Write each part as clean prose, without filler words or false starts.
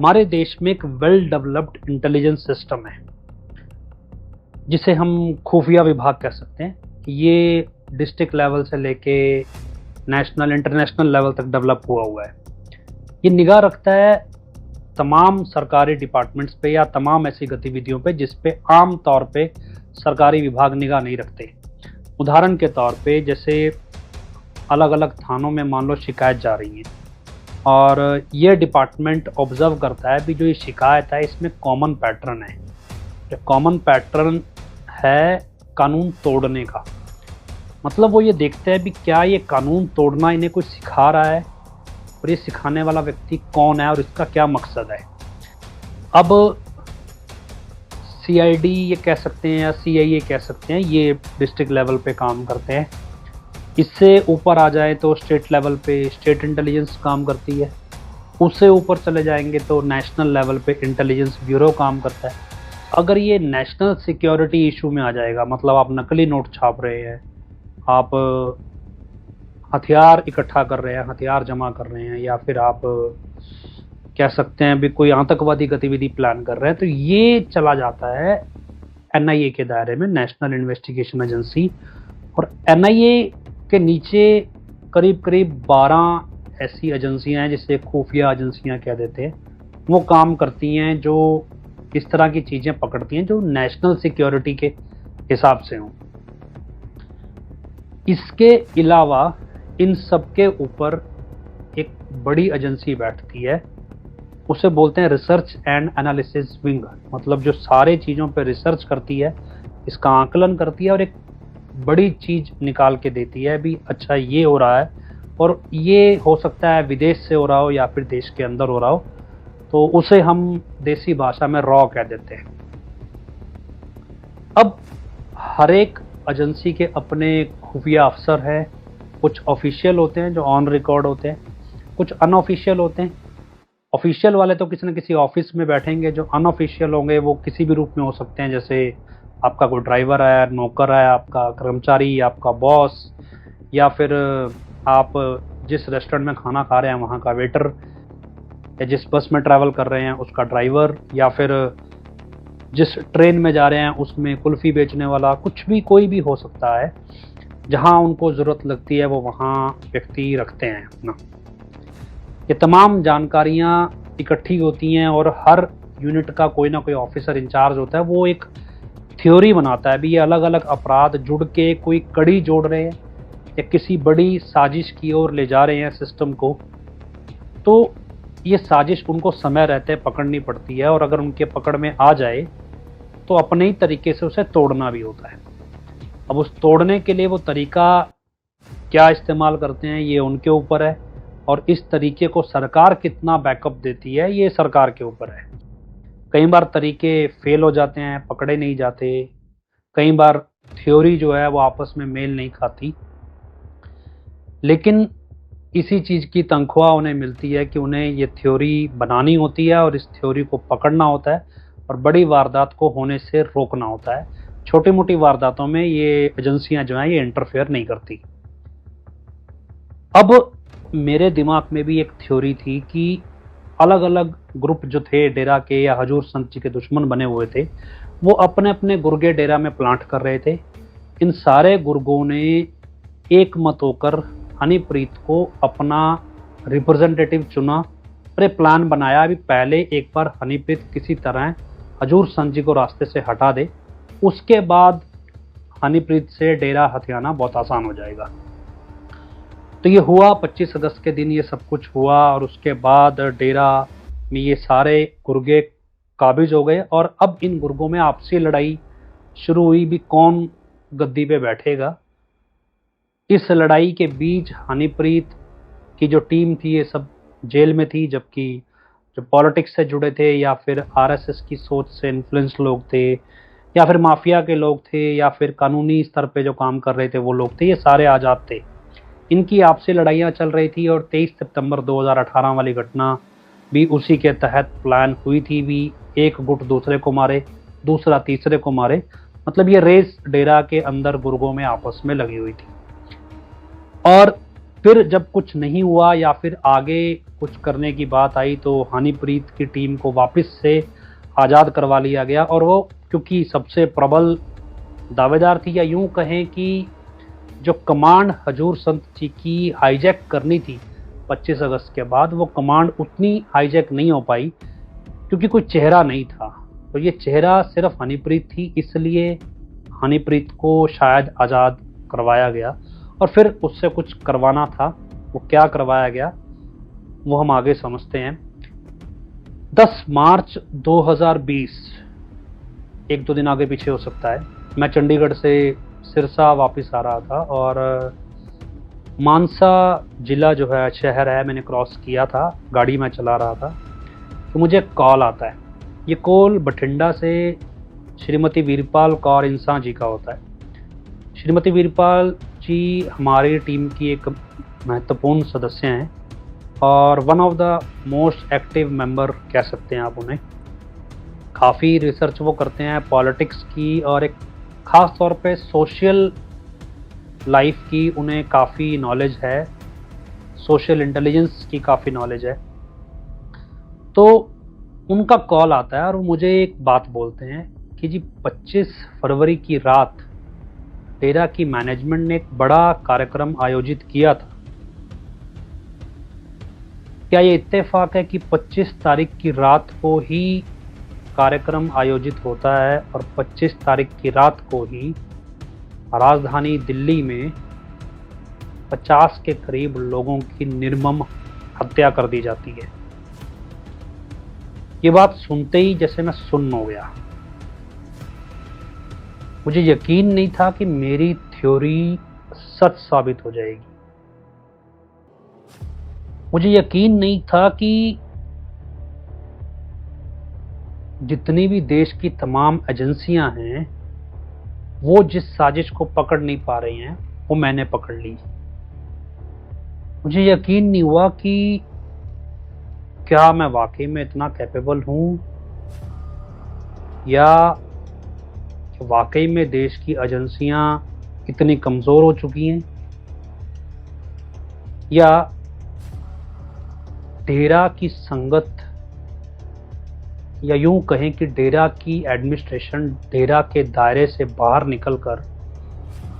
हमारे देश में एक वेल डेवलप्ड इंटेलिजेंस सिस्टम है जिसे हम खुफिया विभाग कह सकते हैं। ये डिस्ट्रिक्ट लेवल से लेके नेशनल इंटरनेशनल लेवल तक डेवलप हुआ है। ये निगाह रखता है तमाम सरकारी डिपार्टमेंट्स पे या तमाम ऐसी गतिविधियों पे जिस पे आम तौर पे सरकारी विभाग निगाह नहीं रखते। उदाहरण के तौर पे जैसे अलग अलग थानों में मान लो शिकायत जा रही है और ये डिपार्टमेंट ऑब्जर्व करता है भी जो ये शिकायत है इसमें कॉमन पैटर्न है। जो कॉमन पैटर्न है कानून तोड़ने का, मतलब वो ये देखते हैं भी क्या ये कानून तोड़ना इन्हें कोई सिखा रहा है और ये सिखाने वाला व्यक्ति कौन है और इसका क्या मकसद है। अब CID ये कह सकते हैं या CIA कह सकते हैं, ये डिस्ट्रिक्ट लेवल पे काम करते हैं। इससे ऊपर आ जाए तो स्टेट लेवल पे स्टेट इंटेलिजेंस काम करती है। उससे ऊपर चले जाएंगे तो नेशनल लेवल पे इंटेलिजेंस ब्यूरो काम करता है। अगर ये नेशनल सिक्योरिटी इशू में आ जाएगा, मतलब आप नकली नोट छाप रहे हैं, आप हथियार इकट्ठा कर रहे हैं, हथियार जमा कर रहे हैं, या फिर आप कह सकते हैं भी कोई आतंकवादी गतिविधि प्लान कर रहे हैं, तो ये चला जाता है NIA के दायरे में, नेशनल इन्वेस्टिगेशन एजेंसी। और NIA के नीचे करीब करीब 12 ऐसी एजेंसियां हैं जिसे खुफिया एजेंसियां कह देते हैं। वो काम करती हैं जो इस तरह की चीज़ें पकड़ती हैं जो नेशनल सिक्योरिटी के हिसाब से हों। इसके अलावा इन सब के ऊपर एक बड़ी एजेंसी बैठती है, उसे बोलते हैं रिसर्च एंड एनालिसिस विंग। मतलब जो सारे चीज़ों पर रिसर्च करती है, इसका आकलन करती है और एक बड़ी चीज़ निकाल के देती है भी अच्छा ये हो रहा है, और ये हो सकता है विदेश से हो रहा हो या फिर देश के अंदर हो रहा हो, तो उसे हम देसी भाषा में रॉ कह देते हैं। अब हर एक एजेंसी के अपने खुफिया अफसर हैं। कुछ ऑफिशियल होते हैं जो ऑन रिकॉर्ड होते हैं, कुछ अनऑफिशियल होते हैं। ऑफिशियल वाले तो किसी न किसी ऑफिस में बैठेंगे, जो अनऑफिशियल होंगे वो किसी भी रूप में हो सकते हैं। जैसे आपका कोई ड्राइवर है, नौकर है, आपका कर्मचारी, आपका बॉस, या फिर आप जिस रेस्टोरेंट में खाना खा रहे हैं वहाँ का वेटर, या जिस बस में ट्रैवल कर रहे हैं उसका ड्राइवर, या फिर जिस ट्रेन में जा रहे हैं उसमें कुल्फ़ी बेचने वाला, कुछ भी कोई भी हो सकता है। जहाँ उनको ज़रूरत लगती है वो वहाँ व्यक्ति रखते हैं अपना। ये तमाम जानकारियाँ इकट्ठी होती हैं और हर यूनिट का कोई ना कोई ऑफिसर इंचार्ज होता है। वो एक थ्योरी बनाता है भी ये अलग अलग अपराध जुड़ के कोई कड़ी जोड़ रहे हैं या किसी बड़ी साजिश की ओर ले जा रहे हैं सिस्टम को। तो ये साजिश उनको समय रहते पकड़नी पड़ती है, और अगर उनके पकड़ में आ जाए तो अपने ही तरीके से उसे तोड़ना भी होता है। अब उस तोड़ने के लिए वो तरीका क्या इस्तेमाल करते हैं ये उनके ऊपर है, और इस तरीके को सरकार कितना बैकअप देती है ये सरकार के ऊपर है। कई बार तरीके फेल हो जाते हैं, पकड़े नहीं जाते। कई बार थ्योरी जो है वो आपस में मेल नहीं खाती, लेकिन इसी चीज़ की तनख्वाह उन्हें मिलती है कि उन्हें ये थ्योरी बनानी होती है और इस थ्योरी को पकड़ना होता है और बड़ी वारदात को होने से रोकना होता है। छोटी मोटी वारदातों में ये एजेंसियां जो हैं ये इंटरफेयर नहीं करती। अब मेरे दिमाग में भी एक थ्योरी थी कि अलग अलग ग्रुप जो थे डेरा के या हजूर संत जी के दुश्मन बने हुए थे, वो अपने अपने गुर्गे डेरा में प्लांट कर रहे थे। इन सारे गुर्गों ने एक मत होकर हनीप्रीत को अपना रिप्रेजेंटेटिव चुना और प्लान बनाया भी पहले एक बार हनीप्रीत किसी तरह हजूर संत जी को रास्ते से हटा दे, उसके बाद हनीप्रीत से डेरा हथियाना बहुत आसान हो जाएगा। तो ये हुआ 25 अगस्त के दिन ये सब कुछ हुआ, और उसके बाद डेरा में ये सारे गुर्गे काबिज हो गए। और अब इन गुर्गों में आपसी लड़ाई शुरू हुई भी कौन गद्दी पे बैठेगा। इस लड़ाई के बीच हनीप्रीत की जो टीम थी ये सब जेल में थी, जबकि जो पॉलिटिक्स से जुड़े थे या फिर RSS की सोच से इन्फ्लुएंस लोग थे या फिर माफिया के लोग थे या फिर कानूनी स्तर पे जो काम कर रहे थे वो लोग थे, ये सारे आज़ाद थे। इनकी आपसी लड़ाइयाँ चल रही थी और 23 सितंबर 2018 वाली घटना भी उसी के तहत प्लान हुई थी भी एक गुट दूसरे को मारे, दूसरा तीसरे को मारे। मतलब ये रेस डेरा के अंदर गुर्गों में आपस में लगी हुई थी। और फिर जब कुछ नहीं हुआ या फिर आगे कुछ करने की बात आई तो हनीप्रीत की टीम को वापस से आज़ाद करवा लिया गया, और वो क्योंकि सबसे प्रबल दावेदार थी, या यूं कहें कि जो कमांड हजूर संत जी की हाईजैक करनी थी 25 अगस्त के बाद, वो कमांड उतनी हाईजैक नहीं हो पाई क्योंकि कोई चेहरा नहीं था। तो ये चेहरा सिर्फ हनीप्रीत थी, इसलिए हनीप्रीत को शायद आज़ाद करवाया गया। और फिर उससे कुछ करवाना था, वो क्या करवाया गया वो हम आगे समझते हैं। 10 मार्च 2020, एक दो दिन आगे पीछे हो सकता है, मैं चंडीगढ़ से सिरसा वापस आ रहा था और मानसा जिला जो है शहर है, मैंने क्रॉस किया था, गाड़ी में चला रहा था, तो मुझे कॉल आता है। ये कॉल बठिंडा से श्रीमती वीरपाल कौर इंसा जी का होता है। श्रीमती वीरपाल जी हमारी टीम की एक महत्वपूर्ण सदस्य हैं और one of the most active member कह सकते हैं आप उन्हें। काफ़ी रिसर्च वो करते हैं पॉलिटिक्स की, और एक ख़ास तौर पे सोशल लाइफ की उन्हें काफ़ी नॉलेज है, सोशल इंटेलिजेंस की काफ़ी नॉलेज है। तो उनका कॉल आता है और वो मुझे एक बात बोलते हैं कि जी 25 फरवरी की रात डेरा की मैनेजमेंट ने एक बड़ा कार्यक्रम आयोजित किया था। क्या ये इत्तेफाक है कि 25 तारीख की रात को ही कार्यक्रम आयोजित होता है और 25 तारीख की रात को ही राजधानी दिल्ली में 50 के करीब लोगों की निर्मम हत्या कर दी जाती है। ये बात सुनते ही जैसे मैं सुन्न हो गया। मुझे यकीन नहीं था कि मेरी थ्योरी सच साबित हो जाएगी। मुझे यकीन नहीं था कि जितनी भी देश की तमाम एजेंसियां हैं वो जिस साजिश को पकड़ नहीं पा रही हैं वो मैंने पकड़ ली। मुझे यकीन नहीं हुआ कि क्या मैं वाकई में इतना कैपेबल हूं, या वाकई में देश की एजेंसियां इतनी कमज़ोर हो चुकी हैं, या डेरा की संगत, या यूं कहें कि डेरा की एडमिनिस्ट्रेशन डेरा के दायरे से बाहर निकलकर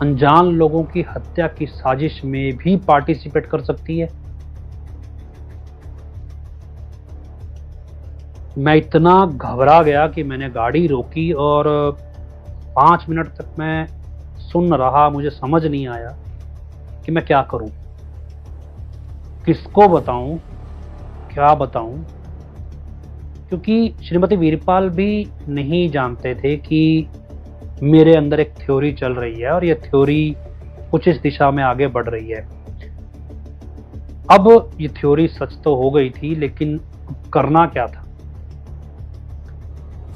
अनजान लोगों की हत्या की साजिश में भी पार्टिसिपेट कर सकती है। मैं इतना घबरा गया कि मैंने गाड़ी रोकी और 5 मिनट तक मैं सुन रहा। मुझे समझ नहीं आया कि मैं क्या करूं, किसको बताऊं, क्या बताऊं, क्योंकि श्रीमती वीरपाल भी नहीं जानते थे कि मेरे अंदर एक थ्योरी चल रही है और यह थ्योरी कुछ इस दिशा में आगे बढ़ रही है। अब ये थ्योरी सच तो हो गई थी, लेकिन करना क्या था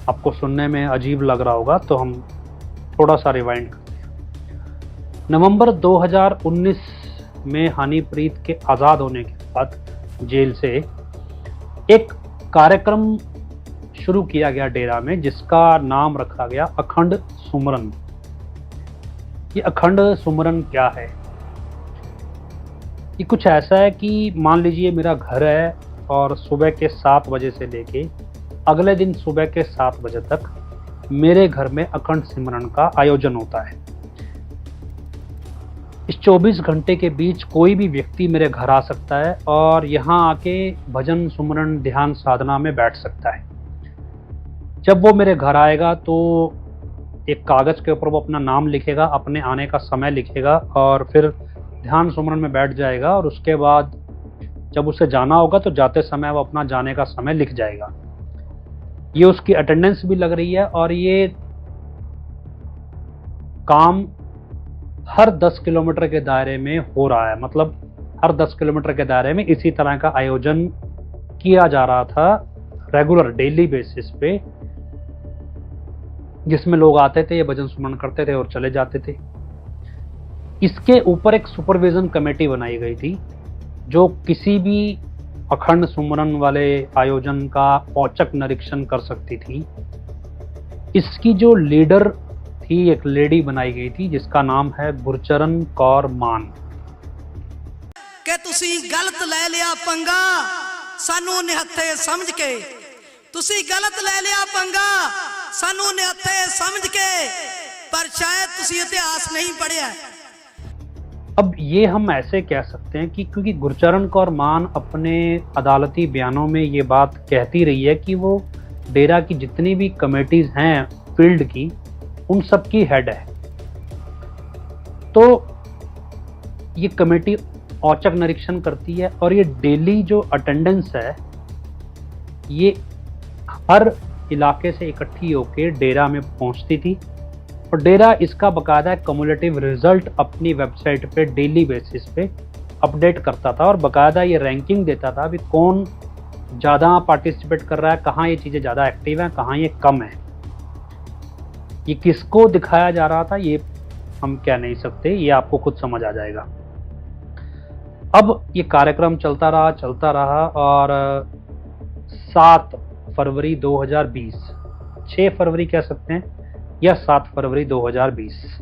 आपको सुनने में अजीब लग रहा होगा, तो हम थोड़ा सा रिवाइंड करते हैं। नवंबर 2019 में हनीप्रीत के आज़ाद होने के बाद जेल से एक कार्यक्रम शुरू किया गया डेरा में, जिसका नाम रखा गया अखंड सुमरन। ये अखंड सुमरन क्या है? ये कुछ ऐसा है कि मान लीजिए मेरा घर है और सुबह के 7 बजे से लेके अगले दिन सुबह के 7 बजे तक मेरे घर में अखंड सिमरन का आयोजन होता है। इस 24 घंटे के बीच कोई भी व्यक्ति मेरे घर आ सकता है और यहाँ आके भजन सुमरन ध्यान साधना में बैठ सकता है। जब वो मेरे घर आएगा तो एक कागज़ के ऊपर वो अपना नाम लिखेगा, अपने आने का समय लिखेगा और फिर ध्यान सुमरन में बैठ जाएगा, और उसके बाद जब उसे जाना होगा तो जाते समय वो अपना जाने का समय लिख जाएगा। ये उसकी अटेंडेंस भी लग रही है और ये काम हर 10 किलोमीटर के दायरे में हो रहा है। मतलब हर 10 किलोमीटर के दायरे में इसी तरह का आयोजन किया जा रहा था रेगुलर डेली बेसिस पे, जिसमें लोग आते थे, ये भजन सुमरन करते थे और चले जाते थे। इसके ऊपर एक सुपरविजन कमेटी बनाई गई थी जो किसी भी अखंड सुमरन वाले आयोजन का औचक निरीक्षण कर सकती थी। इसकी जो लीडर थी, एक लेडी बनाई गई थी जिसका नाम है गुरचरण कौर मान। कि तुसी गलत लै लिया पंगा सानू निहत्थे समझ के, तुसी गलत लै लिया पंगा सानू निहत्थे समझ के, पर शायद तुसी इतिहास नहीं पढ़िया। अब ये हम ऐसे कह सकते हैं कि क्योंकि गुरचरण कौर मान अपने अदालती बयानों में ये बात कहती रही है कि वो डेरा की जितनी भी कमेटीज हैं फील्ड की, उन सब की हेड है। तो ये कमेटी औचक निरीक्षण करती है और ये डेली जो अटेंडेंस है ये हर इलाके से इकट्ठी होकर डेरा में पहुंचती थी और डेरा इसका बकायदा कम्युलेटिव रिजल्ट अपनी वेबसाइट पे डेली बेसिस पे अपडेट करता था और बकायदा ये रैंकिंग देता था भी कौन ज़्यादा पार्टिसिपेट कर रहा है, कहाँ ये चीज़ें ज़्यादा एक्टिव हैं, कहाँ ये कम है। ये किसको दिखाया जा रहा था ये हम कह नहीं सकते, ये आपको खुद समझ आ जाएगा। अब ये कार्यक्रम चलता रहा और 7 फरवरी 2020, 6 फरवरी कह सकते हैं या 7 फरवरी 2020,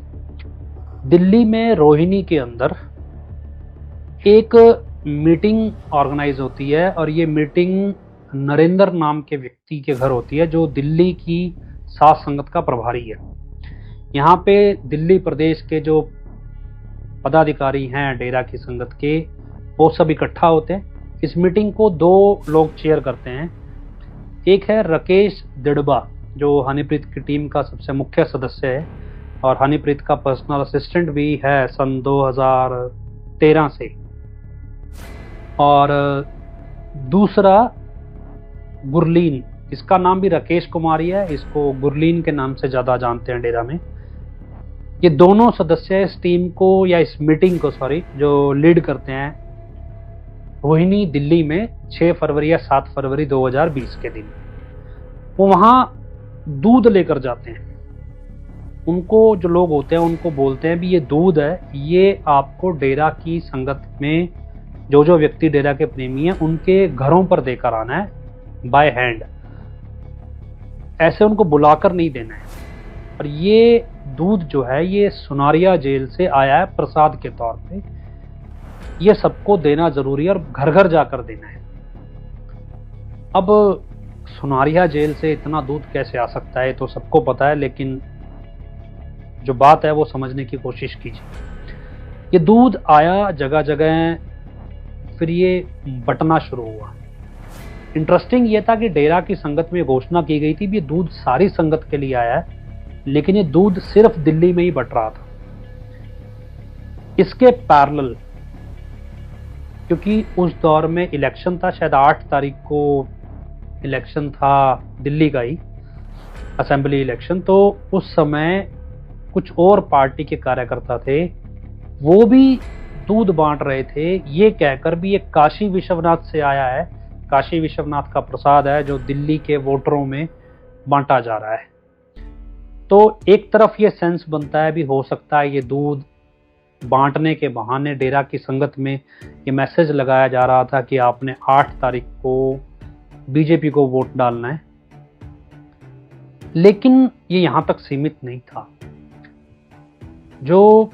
दिल्ली में रोहिणी के अंदर एक मीटिंग ऑर्गेनाइज होती है और ये मीटिंग नरेंद्र नाम के व्यक्ति के घर होती है जो दिल्ली की साध संगत का प्रभारी है। यहाँ पे दिल्ली प्रदेश के जो पदाधिकारी हैं डेरा की संगत के, वो सब इकट्ठा होते हैं। इस मीटिंग को 2 लोग चेयर करते हैं। एक है राकेश दिड़बा जो हनीप्रीत की टीम का सबसे मुख्य सदस्य है और हनीप्रीत का पर्सनल असिस्टेंट भी है सन 2013 से, और दूसरा गुरलीन, इसका नाम भी राकेश कुमार ही है, इसको गुरलीन के नाम से ज़्यादा जानते हैं डेरा में। ये दोनों सदस्य इस टीम को या इस मीटिंग को जो लीड करते हैं रोहिणी दिल्ली में 6 फरवरी या 7 फरवरी 2020 के दिन। वो वहाँ दूध लेकर जाते हैं। उनको जो लोग होते हैं उनको बोलते हैं भी ये दूध है, ये आपको डेरा की संगत में जो व्यक्ति डेरा के प्रेमी हैं उनके घरों पर देकर आना है बाय हैंड, ऐसे उनको बुलाकर नहीं देना है। और ये दूध जो है ये सुनारिया जेल से आया है प्रसाद के तौर पे, ये सबको देना जरूरी है और घर घर जाकर देना है। अब सुनारिया जेल से इतना दूध कैसे आ सकता है तो सबको पता है, लेकिन जो बात है वो समझने की कोशिश कीजिए। ये दूध आया जगह जगह, फिर ये बंटना शुरू हुआ। इंटरेस्टिंग ये था कि डेरा की संगत में घोषणा की गई थी भी ये दूध सारी संगत के लिए आया है, लेकिन ये दूध सिर्फ दिल्ली में ही बट रहा था। इसके पैरेलल, क्योंकि उस दौर में इलेक्शन था, शायद 8 तारीख को इलेक्शन था दिल्ली का ही, असेंबली इलेक्शन, तो उस समय कुछ और पार्टी के कार्यकर्ता थे, वो भी दूध बांट रहे थे ये कहकर भी ये काशी विश्वनाथ से आया है, काशी विश्वनाथ का प्रसाद है जो दिल्ली के वोटरों में बांटा जा रहा है। तो एक तरफ ये सेंस बनता है भी हो सकता है ये दूध बांटने के बहाने डेरा की संगत में ये मैसेज लगाया जा रहा था कि आपने 8 तारीख को बीजेपी को वोट डालना है। लेकिन ये यहां तक सीमित नहीं था। जो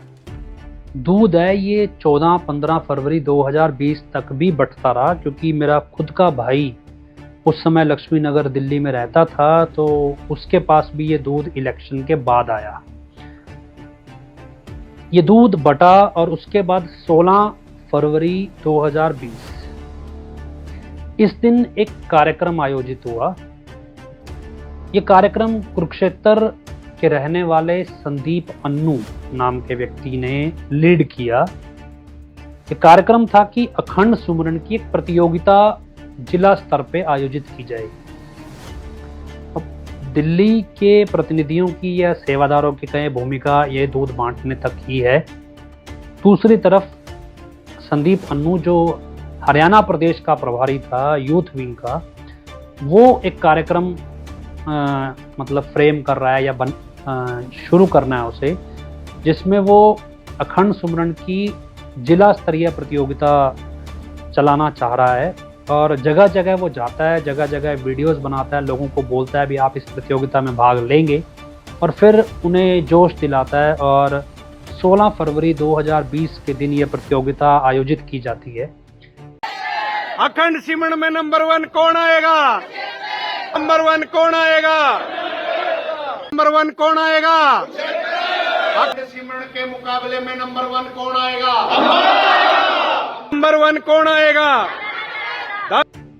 दूध है ये 14-15 फरवरी 2020 तक भी बंटता रहा, क्योंकि मेरा खुद का भाई उस समय लक्ष्मी नगर दिल्ली में रहता था, तो उसके पास भी ये दूध इलेक्शन के बाद आया। ये दूध बटा और उसके बाद 16 फरवरी 2020 इस दिन एक कार्यक्रम आयोजित हुआ। ये कार्यक्रम कुरुक्षेत्र के रहने वाले संदीप अन्नू नाम के व्यक्ति ने लीड किया। ये कार्यक्रम था कि अखंड सुमरन की एक प्रतियोगिता जिला स्तर पे आयोजित की जाए। अब दिल्ली के प्रतिनिधियों की या सेवादारों की कहें भूमिका ये दूध बांटने तक ही है। दूसरी तरफ संदीप अन्नू जो हरियाणा प्रदेश का प्रभारी था यूथ विंग का, वो एक कार्यक्रम मतलब फ्रेम कर रहा है या शुरू करना है उसे, जिसमें वो अखंड सुमरन की जिला स्तरीय प्रतियोगिता चलाना चाह रहा है। और जगह जगह वो जाता है, जगह जगह वीडियोस बनाता है, लोगों को बोलता है भी आप इस प्रतियोगिता में भाग लेंगे, और फिर उन्हें जोश दिलाता है और 16 फरवरी 2020 के दिन ये प्रतियोगिता आयोजित की जाती है। अखंड सिमरन में नंबर 1 कौन आएगा? नंबर 1 कौन आएगा? नंबर 1 कौन आएगा? अखंड सिमरन के मुकाबले में नंबर 1 कौन आएगा? नंबर 1 कौन आएगा?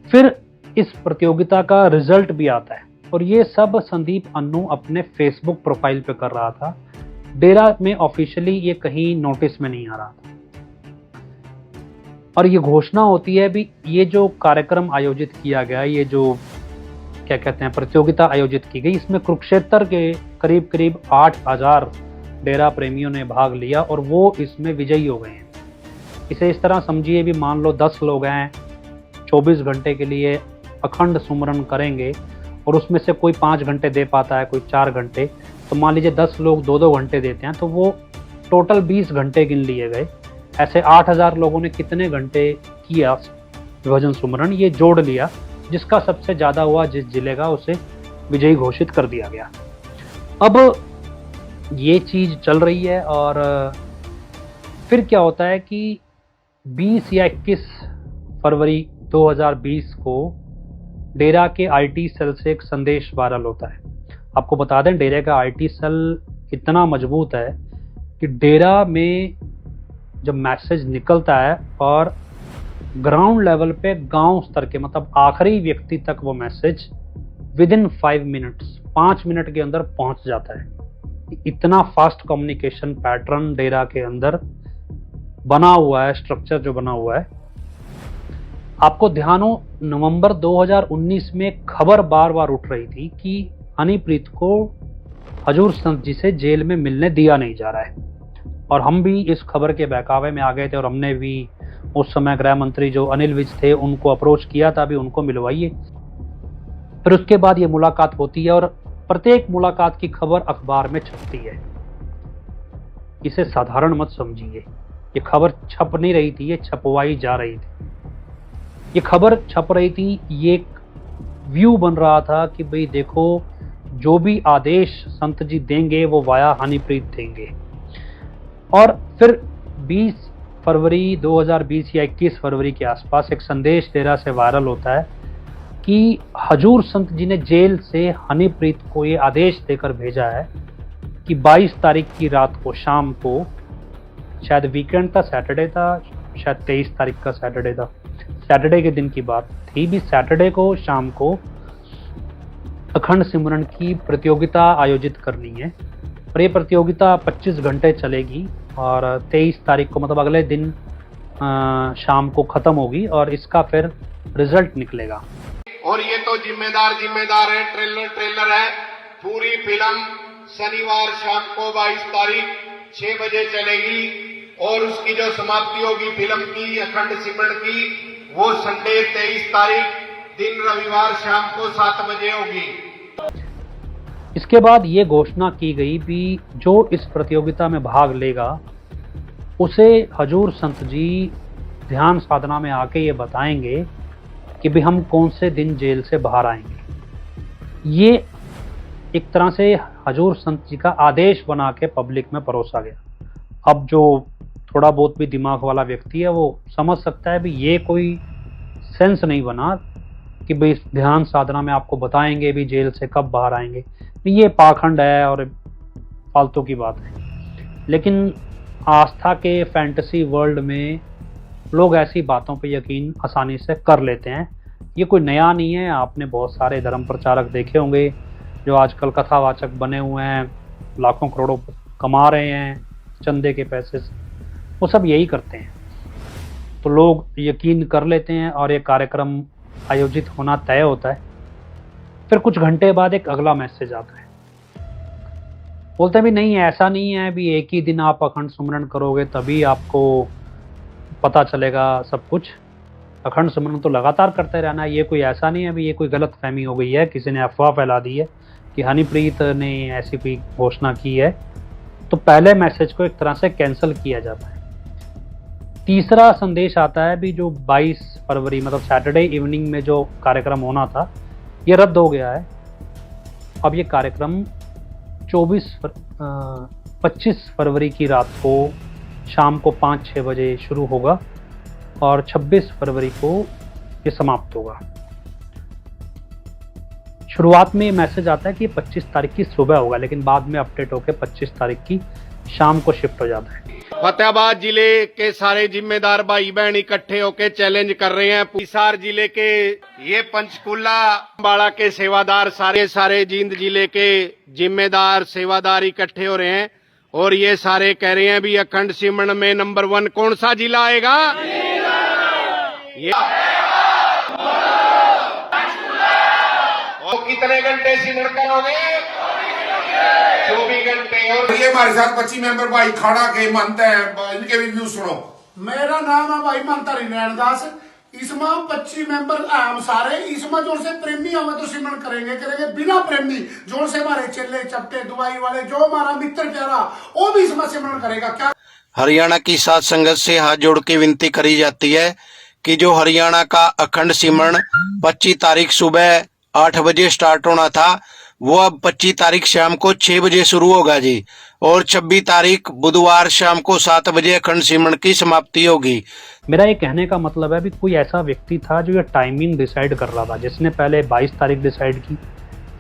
फिर इस प्रतियोगिता का रिजल्ट भी आता है और ये सब संदीप अन्नू अपने फेसबुक प्रोफाइल पे कर रहा था। डेरा में ऑफिशियली ये कहीं नोटिस में नहीं आ रहा था और ये घोषणा होती है भी ये जो कार्यक्रम आयोजित किया गया, ये जो क्या कहते हैं प्रतियोगिता आयोजित की गई, इसमें कुरुक्षेत्र के करीब करीब 8000 डेरा प्रेमियों ने भाग लिया और वो इसमें विजयी हो गए हैं। इसे इस तरह समझिए भी मान लो 10 लोग हैं, 24 घंटे के लिए अखंड सुमरन करेंगे और उसमें से कोई 5 घंटे दे पाता है, कोई 4 घंटे, तो मान लीजिए 10 लोग 2-2 घंटे देते हैं तो वो टोटल 20 घंटे गिन लिए गए। ऐसे 8000 लोगों ने कितने घंटे किया विभजन सुमरन, ये जोड़ लिया, जिसका सबसे ज़्यादा हुआ जिस जिले का, उसे विजयी घोषित कर दिया गया। अब ये चीज़ चल रही है और फिर क्या होता है कि 20 या 21 फरवरी 2020 को डेरा के आईटी सेल से एक संदेश वायरल होता है। आपको बता दें डेरा का आईटी सेल इतना मजबूत है कि डेरा में जब मैसेज निकलता है और ग्राउंड लेवल पे गांव स्तर के मतलब आखिरी व्यक्ति तक वो मैसेज विदिन 5 मिनट्स 5 मिनट के अंदर पहुंच जाता है। इतना फास्ट कम्युनिकेशन पैटर्न डेरा के अंदर बना हुआ है, स्ट्रक्चर जो बना हुआ है। आपको ध्यान हो नवंबर 2019 में खबर बार बार उठ रही थी कि हनीप्रीत को हजूर संत जी से जेल में मिलने दिया नहीं जा रहा है और हम भी इस खबर के बहकावे में आ गए थे और हमने भी उस समय गृह मंत्री जो अनिल विज थे उनको अप्रोच किया था भी उनको मिलवाइए। फिर उसके बाद ये मुलाकात होती है और प्रत्येक मुलाकात की खबर अखबार में छपती है। इसे साधारण मत समझिए, ये खबर छप नहीं रही थी, ये छपवाई जा रही थी। ये खबर छप रही थी, ये एक व्यू बन रहा था कि भाई देखो जो भी आदेश संत जी देंगे वो वाया हनीप्रीत देंगे। और फिर 20 फरवरी 2020 या 21 फरवरी के आसपास एक संदेश डेरा से वायरल होता है कि हजूर संत जी ने जेल से हनीप्रीत को ये आदेश देकर भेजा है कि 22 तारीख की रात को शाम को, शायद वीकेंड था, सैटरडे था, शायद 23 तारीख का सैटरडे था, सैटरडे के दिन की बात थी भी, सैटरडे को शाम को अखंड सिमरन की प्रतियोगिता आयोजित करनी है और ये प्रतियोगिता 25 घंटे चलेगी और 23 तारीख को मतलब अगले दिन शाम को खत्म होगी और इसका फिर रिजल्ट निकलेगा। और ये तो जिम्मेदार है, ट्रेलर है। पूरी फिल्म शनिवार शाम को 22 तारीख 6 बजे चलेगी और उसकी जो समाप्ति होगी फिल्म की अखंड सिमरन की वो संडे 23 तारीख दिन रविवार शाम को 7 बजे होगी। इसके बाद ये घोषणा की गई भी जो इस प्रतियोगिता में भाग लेगा उसे हजूर संत जी ध्यान साधना में आके ये बताएंगे कि भी हम कौन से दिन जेल से बाहर आएंगे। ये एक तरह से हजूर संत जी का आदेश बना के पब्लिक में परोसा गया। अब जो थोड़ा बहुत भी दिमाग वाला व्यक्ति है वो समझ सकता है भी ये कोई सेंस नहीं बना कि भाई ध्यान साधना में आपको बताएंगे भी जेल से कब बाहर आएंगे, ये पाखंड है और फालतू की बात है। लेकिन आस्था के फैंटेसी वर्ल्ड में लोग ऐसी बातों पे यकीन आसानी से कर लेते हैं। ये कोई नया नहीं है, आपने बहुत सारे धर्म प्रचारक देखे होंगे जो आजकल कथावाचक बने हुए हैं, लाखों करोड़ों कमा रहे हैं चंदे के पैसे से, वो सब यही करते हैं। तो लोग यकीन कर लेते हैं और ये कार्यक्रम आयोजित होना तय होता है। फिर कुछ घंटे बाद एक अगला मैसेज आता है, बोलते हैं भी नहीं ऐसा नहीं है भी एक ही दिन आप अखंड सुमरन करोगे तभी आपको पता चलेगा सब कुछ। अखंड सुमरन तो लगातार करते रहना है, ये कोई ऐसा नहीं है भी ये कोई गलत फहमी हो गई है, किसी ने अफवाह फैला दी है कि हनीप्रीत ने ऐसी कोई घोषणा की है। तो पहले मैसेज को एक तरह से कैंसिल किया जाता है। तीसरा संदेश आता है भी जो 22 फरवरी मतलब सैटरडे इवनिंग में जो कार्यक्रम होना था ये रद्द हो गया है। अब ये कार्यक्रम 25 फरवरी की रात को शाम को 5-6 बजे शुरू होगा और 26 फरवरी को ये समाप्त होगा। शुरुआत में ये मैसेज आता है कि 25 तारीख की सुबह होगा, लेकिन बाद में अपडेट होकर 25 तारीख की शाम को शिफ्ट हो जाता है। फतेहाबाद जिले के सारे जिम्मेदार भाई बहन इकट्ठे होकर चैलेंज कर रहे हैं। हिसार जिले के ये पंचकूला बाड़ा के सेवादार सारे जींद जिले के जिम्मेदार सेवादार इकट्ठे हो रहे हैं और ये सारे कह रहे हैं भी अखंड सिमरण में नंबर 1 कौन सा जिला आएगा? ये और कितने घंटे सिमरण करोगे? 24 घंटे। और ये हमारे साथ 25 मेंबर भाई खाड़ा के मानते हैं, इनके भी व्यू सुनो। मेरा नाम है भाई मानता रिनैन दास। इसमें 25 मेंबर हम सारे इसमें जोर से प्रेमी हमें तो सिमरण करेंगे बिना प्रेमी जोर से हमारे चेले चपटे दुआई वाले जो हमारा मित्र प्यारा वो भी इसमें सिमरण करेगा। क्या हरियाणा की साध संगत से हाथ जोड़ के विनती करी जाती है कि जो हरियाणा का अखंड सिमरण 25 तारीख सुबह 8 बजे स्टार्ट होना था वो अब 25 तारीख शाम को 6 बजे शुरू होगा जी, और 26 तारीख बुधवार शाम को 7 बजे अखंड सिमरण की समाप्ति होगी। मेरा ये कहने का मतलब है भी कोई ऐसा व्यक्ति था जो ये टाइमिंग डिसाइड कर रहा था, जिसने पहले 22 तारीख डिसाइड की,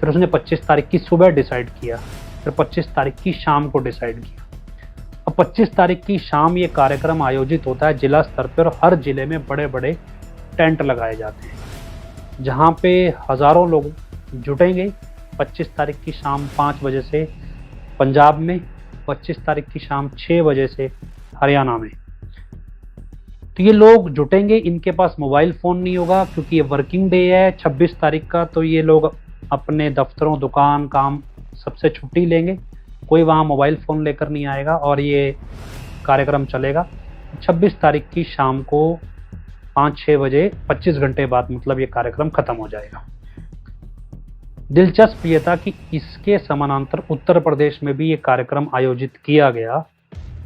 फिर उसने 25 तारीख की सुबह डिसाइड किया, फिर 25 तारीख की शाम को डिसाइड किया। अब 25 तारीख की शाम ये कार्यक्रम आयोजित होता है जिला स्तर पर और हर जिले में बड़े बड़े टेंट लगाए जाते हैं जहाँ पे हज़ारों लोग जुटेंगे। 25 तारीख की शाम 5 बजे से पंजाब में, 25 तारीख की शाम 6 बजे से हरियाणा में। तो ये लोग जुटेंगे, इनके पास मोबाइल फ़ोन नहीं होगा क्योंकि ये वर्किंग डे है 26 तारीख का, तो ये लोग अपने दफ्तरों दुकान काम सबसे छुट्टी लेंगे, कोई वहाँ मोबाइल फ़ोन लेकर नहीं आएगा और ये कार्यक्रम चलेगा 26 तारीख की शाम को 5-6 बजे 25 घंटे बाद, मतलब ये कार्यक्रम ख़त्म हो जाएगा। दिलचस्प ये था कि इसके समानांतर उत्तर प्रदेश में भी ये कार्यक्रम आयोजित किया गया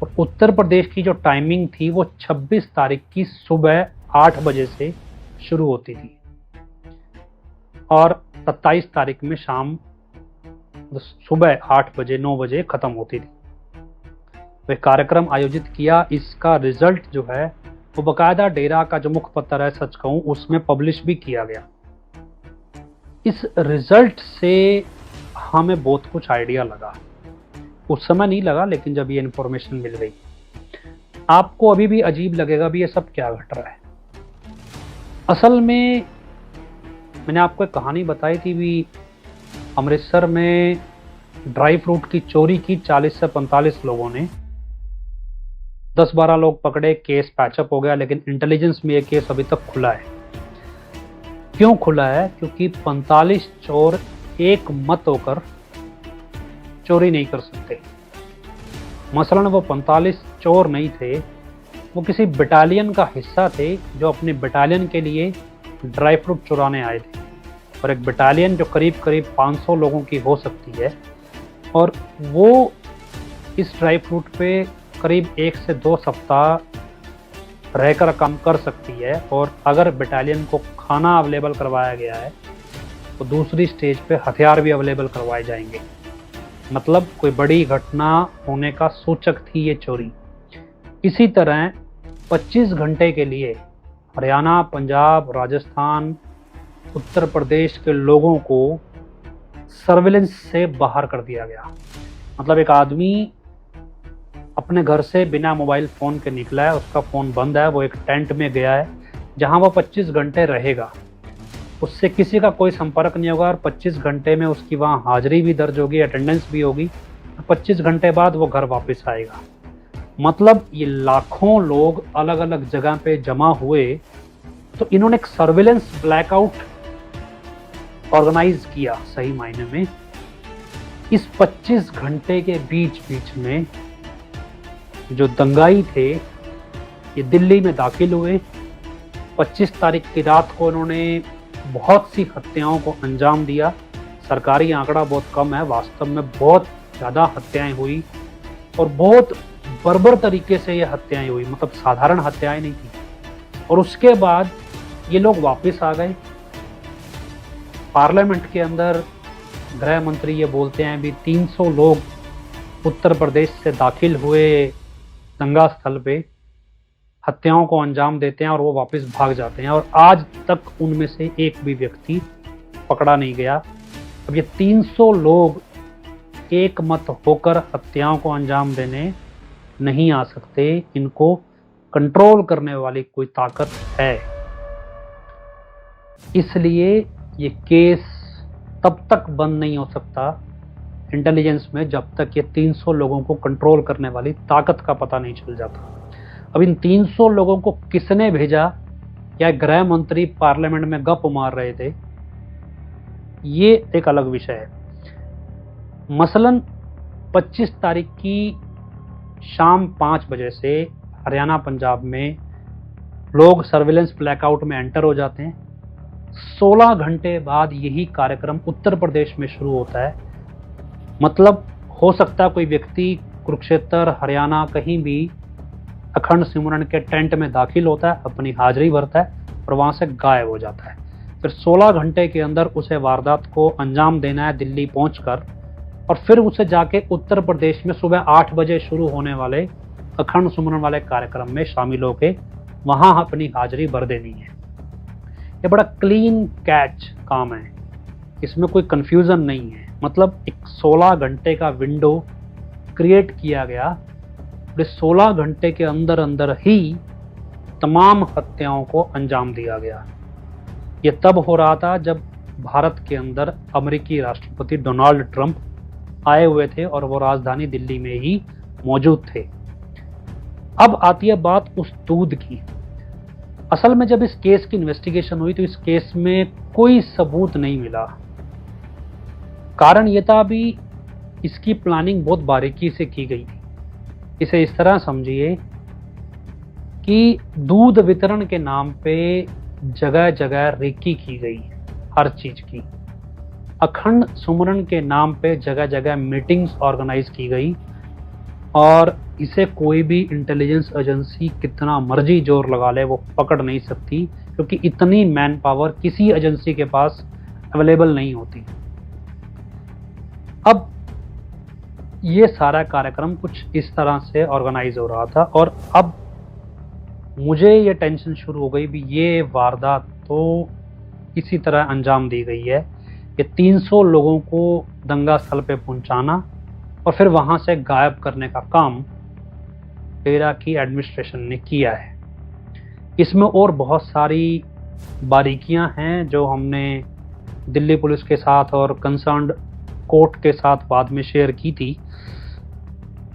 और उत्तर प्रदेश की जो टाइमिंग थी वो 26 तारीख की सुबह 8 बजे से शुरू होती थी और 27 तारीख में शाम सुबह 8 बजे 9 बजे ख़त्म होती थी। वह कार्यक्रम आयोजित किया, इसका रिजल्ट जो है वो बाकायदा डेरा का जो मुखपत्र है सच कहूँ उसमें पब्लिश भी किया गया। इस रिजल्ट से हमें बहुत कुछ आइडिया लगा, उस समय नहीं लगा लेकिन जब ये इन्फॉर्मेशन मिल गई। आपको अभी भी अजीब लगेगा भी ये सब क्या घट रहा है। असल में मैंने आपको एक कहानी बताई थी भी, अमृतसर में ड्राई फ्रूट की चोरी की 40 से 45 लोगों ने, 10-12 लोग पकड़े, केस पैचअप हो गया, लेकिन इंटेलिजेंस में ये केस अभी तक खुला है। क्यों खुला है? क्योंकि 45 चोर एक मत होकर चोरी नहीं कर सकते। मसलन वो 45 चोर नहीं थे, वो किसी बटालियन का हिस्सा थे जो अपने बटालियन के लिए ड्राई फ्रूट चुराने आए थे। और एक बटालियन जो करीब करीब 500 लोगों की हो सकती है और वो इस ड्राई फ्रूट पे करीब 1 से 2 सप्ताह रहकर काम कर सकती है। और अगर बटालियन को खाना अवेलेबल करवाया गया है तो दूसरी स्टेज पे हथियार भी अवेलेबल करवाए जाएंगे। मतलब कोई बड़ी घटना होने का सूचक थी ये चोरी। इसी तरह 25 घंटे के लिए हरियाणा, पंजाब, राजस्थान, उत्तर प्रदेश के लोगों को सर्विलेंस से बाहर कर दिया गया। मतलब एक आदमी अपने घर से बिना मोबाइल फ़ोन के निकला है, उसका फ़ोन बंद है, वो एक टेंट में गया है जहां वो 25 घंटे रहेगा, उससे किसी का कोई संपर्क नहीं होगा और 25 घंटे में उसकी वहां हाजिरी भी दर्ज होगी, अटेंडेंस भी होगी। 25 घंटे बाद वो घर वापस आएगा। मतलब ये लाखों लोग अलग अलग जगह पे जमा हुए, तो इन्होंने एक सर्विलेंस ब्लैकआउट ऑर्गेनाइज किया सही मायने में। इस 25 घंटे के बीच में जो दंगाई थे ये दिल्ली में दाखिल हुए। 25 तारीख की रात को इन्होंने बहुत सी हत्याओं को अंजाम दिया। सरकारी आंकड़ा बहुत कम है, वास्तव में बहुत ज़्यादा हत्याएं हुई और बहुत बर्बर तरीके से ये हत्याएं हुई, मतलब साधारण हत्याएं नहीं थी। और उसके बाद ये लोग वापस आ गए। पार्लियामेंट के अंदर गृह मंत्री ये बोलते हैं भी 300 लोग उत्तर प्रदेश से दाखिल हुए दंगा स्थल पे हत्याओं को अंजाम देते हैं और वो वापस भाग जाते हैं, और आज तक उनमें से एक भी व्यक्ति पकड़ा नहीं गया। अब ये 300 लोग एक मत होकर हत्याओं को अंजाम देने नहीं आ सकते, इनको कंट्रोल करने वाली कोई ताकत है। इसलिए ये केस तब तक बंद नहीं हो सकता इंटेलिजेंस में जब तक ये 300 लोगों को कंट्रोल करने वाली ताकत का पता नहीं चल जाता। अब इन 300 लोगों को किसने भेजा, या गृह मंत्री पार्लियामेंट में गप मार रहे थे, ये एक अलग विषय है। मसलन 25 तारीख की शाम 5 बजे से हरियाणा पंजाब में लोग सर्विलेंस ब्लैकआउट में एंटर हो जाते हैं। 16 घंटे बाद यही कार्यक्रम उत्तर प्रदेश में शुरू होता है। मतलब हो सकता है कोई व्यक्ति कुरुक्षेत्र, हरियाणा, कहीं भी अखंड सिमरन के टेंट में दाखिल होता है, अपनी हाजिरी भरता है और वहां से गायब हो जाता है। फिर 16 घंटे के अंदर उसे वारदात को अंजाम देना है दिल्ली पहुंचकर, और फिर उसे जाके उत्तर प्रदेश में सुबह 8 बजे शुरू होने वाले अखंड सिमरन वाले कार्यक्रम में शामिल होकर वहां अपनी हाजिरी भर देनी है। ये बड़ा क्लीन कैच काम है, इसमें कोई कंफ्यूजन नहीं है। मतलब एक 16 घंटे का विंडो क्रिएट किया गया, और इस 16 घंटे के अंदर अंदर ही तमाम हत्याओं को अंजाम दिया गया। ये तब हो रहा था जब भारत के अंदर अमेरिकी राष्ट्रपति डोनाल्ड ट्रंप आए हुए थे और वो राजधानी दिल्ली में ही मौजूद थे। अब आती है बात उस दूध की। असल में जब इस केस की इन्वेस्टिगेशन हुई तो इस केस में कोई सबूत नहीं मिला। कारण यह था अभी इसकी प्लानिंग बहुत बारीकी से की गई थी। इसे इस तरह समझिए कि दूध वितरण के नाम पे जगह जगह रेकी की गई हर चीज की। अखंड सुमरन के नाम पे जगह जगह मीटिंग्स ऑर्गेनाइज की गई, और इसे कोई भी इंटेलिजेंस एजेंसी कितना मर्जी जोर लगा ले वो पकड़ नहीं सकती, क्योंकि इतनी मैन पावर किसी एजेंसी के पास अवेलेबल नहीं होती। अब ये सारा कार्यक्रम कुछ इस तरह से ऑर्गेनाइज हो रहा था, और अब मुझे ये टेंशन शुरू हो गई भी ये वारदात तो इसी तरह अंजाम दी गई है। ये 300 लोगों को दंगा स्थल पे पहुंचाना और फिर वहां से गायब करने का काम डेरा की एडमिनिस्ट्रेशन ने किया है। इसमें और बहुत सारी बारीकियां हैं जो हमने दिल्ली पुलिस के साथ और कंसर्न्ड कोर्ट के साथ बाद में शेयर की थी,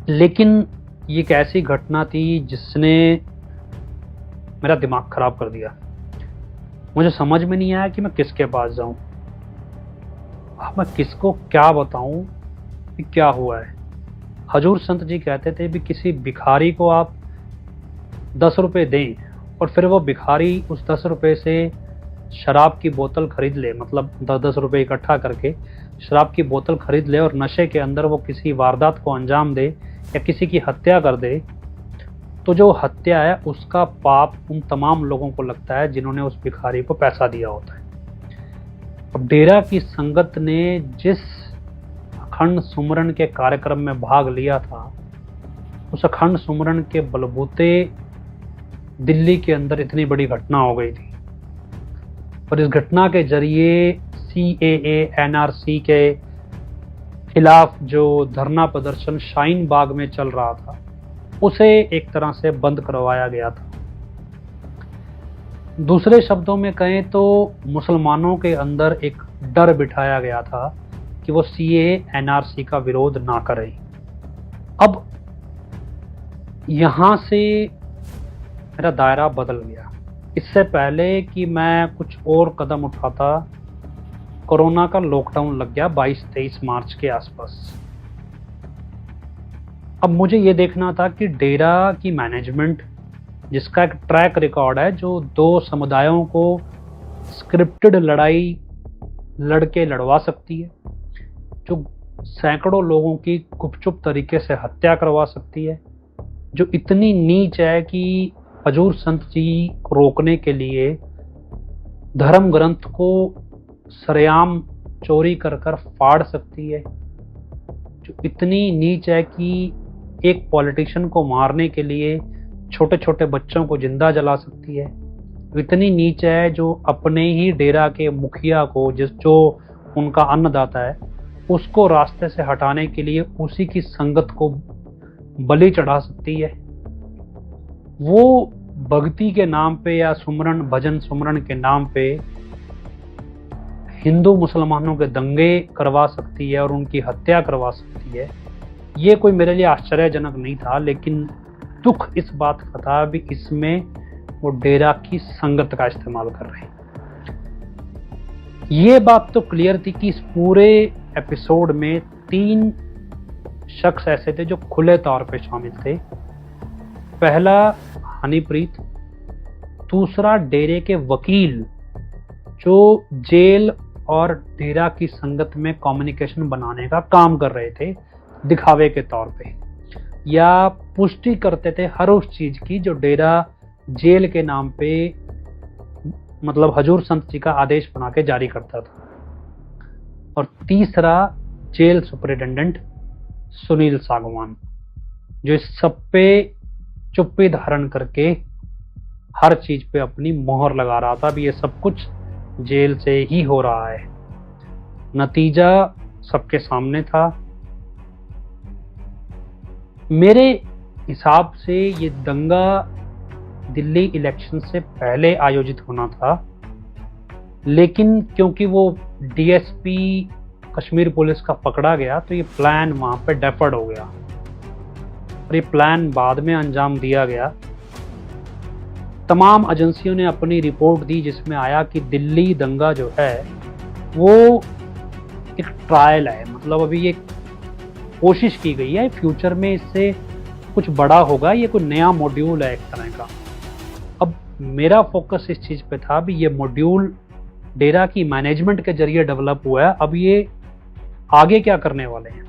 लेकिन ये एक ऐसी घटना थी जिसने मेरा दिमाग खराब कर दिया। मुझे समझ में नहीं आया कि मैं किसके पास जाऊं, मैं किसको क्या बताऊं कि क्या हुआ है। हजूर संत जी कहते थे भी किसी भिखारी को आप 10 रुपए दें और फिर वो भिखारी उस 10 रुपए से शराब की बोतल खरीद ले, मतलब 10-10 रुपए इकट्ठा करके शराब की बोतल खरीद ले और नशे के अंदर वो किसी वारदात को अंजाम दे या किसी की हत्या कर दे, तो जो हत्या है उसका पाप उन तमाम लोगों को लगता है जिन्होंने उस भिखारी को पैसा दिया होता है। अब डेरा की संगत ने जिस अखंड सुमरन के कार्यक्रम में भाग लिया था, उस अखंड सुमरन के बलबूते दिल्ली के अंदर इतनी बड़ी घटना हो गई थी, और इस घटना के जरिए CAA NRC के खिलाफ जो धरना प्रदर्शन शाहीन बाग में चल रहा था उसे एक तरह से बंद करवाया गया था। दूसरे शब्दों में कहें तो मुसलमानों के अंदर एक डर बिठाया गया था कि वो CAA NRC का विरोध ना करें। अब यहां से मेरा दायरा बदल गया। इससे पहले कि मैं कुछ और कदम उठाता, कोरोना का लॉकडाउन लग गया 22-23 मार्च के आसपास। अब मुझे ये देखना था कि डेरा की मैनेजमेंट, जिसका एक ट्रैक रिकॉर्ड है, जो 2 समुदायों को स्क्रिप्टेड लड़ाई लड़के लड़वा सकती है, जो सैकड़ों लोगों की गुपचुप तरीके से हत्या करवा सकती है, जो इतनी नीच है कि हजूर संत जी को रोकने के लिए धर्म ग्रंथ को सरेआम चोरी कर कर फाड़ सकती है, जो इतनी नीच है कि एक पॉलिटिशियन को मारने के लिए छोटे छोटे बच्चों को जिंदा जला सकती है, इतनी नीच है जो अपने ही डेरा के मुखिया को, जो उनका अन्नदाता है, उसको रास्ते से हटाने के लिए उसी की संगत को बलि चढ़ा सकती है। वो भक्ति के नाम पे या सुमरन भजन सुमरन के नाम पे हिंदू मुसलमानों के दंगे करवा सकती है और उनकी हत्या करवा सकती है। ये कोई मेरे लिए आश्चर्यजनक नहीं था, लेकिन दुख इस बात का था भी इसमें वो डेरा की संगत का इस्तेमाल कर रहे हैं। ये बात तो क्लियर थी कि इस पूरे एपिसोड में 3 शख्स ऐसे थे जो खुले तौर पे शामिल थे। पहला हनीप्रीत, दूसरा डेरे के वकील जो जेल और डेरा की संगत में कम्युनिकेशन बनाने का काम कर रहे थे दिखावे के तौर पे, या पुष्टि करते थे हर उस चीज की जो डेरा जेल के नाम पे मतलब हजूर संत जी का आदेश बना के जारी करता था। और तीसरा जेल सुपरिटेंडेंट सुनील सागवान, जो इस सब पे चुप्पी धारण करके हर चीज पे अपनी मोहर लगा रहा था भी ये सब कुछ जेल से ही हो रहा है। नतीजा सबके सामने था। मेरे हिसाब से ये दंगा दिल्ली इलेक्शन से पहले आयोजित होना था, लेकिन क्योंकि वो डीएसपी कश्मीर पुलिस का पकड़ा गया तो ये प्लान वहां पे डेफर्ड हो गया और ये प्लान बाद में अंजाम दिया गया। तमाम एजेंसियों ने अपनी रिपोर्ट दी जिसमें आया कि दिल्ली दंगा जो है वो एक ट्रायल है, मतलब अभी ये कोशिश की गई है, फ्यूचर में इससे कुछ बड़ा होगा, ये कोई नया मॉड्यूल है एक तरह का। अब मेरा फोकस इस चीज पे था भी ये मॉड्यूल डेरा की मैनेजमेंट के जरिए डेवलप हुआ है, अब ये आगे क्या करने वाले हैं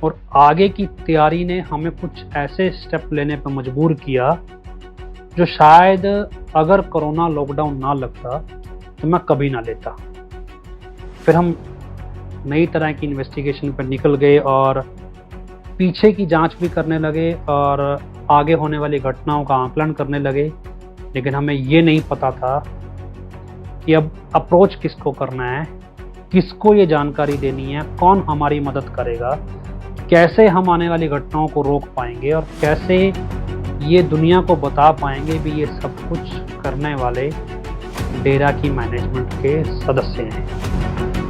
और आगे की तैयारी ने हमें कुछ ऐसे स्टेप लेने पर मजबूर किया जो शायद अगर कोरोना लॉकडाउन ना लगता तो मैं कभी ना लेता। फिर हम नई तरह की इन्वेस्टिगेशन पर निकल गए और पीछे की जांच भी करने लगे और आगे होने वाली घटनाओं का आकलन करने लगे, लेकिन हमें ये नहीं पता था कि अब अप्रोच किसको करना है, किसको ये जानकारी देनी है, कौन हमारी मदद करेगा, कैसे हम आने वाली घटनाओं को रोक पाएंगे और कैसे ये दुनिया को बता पाएंगे भी ये सब कुछ करने वाले डेरा की मैनेजमेंट के सदस्य हैं।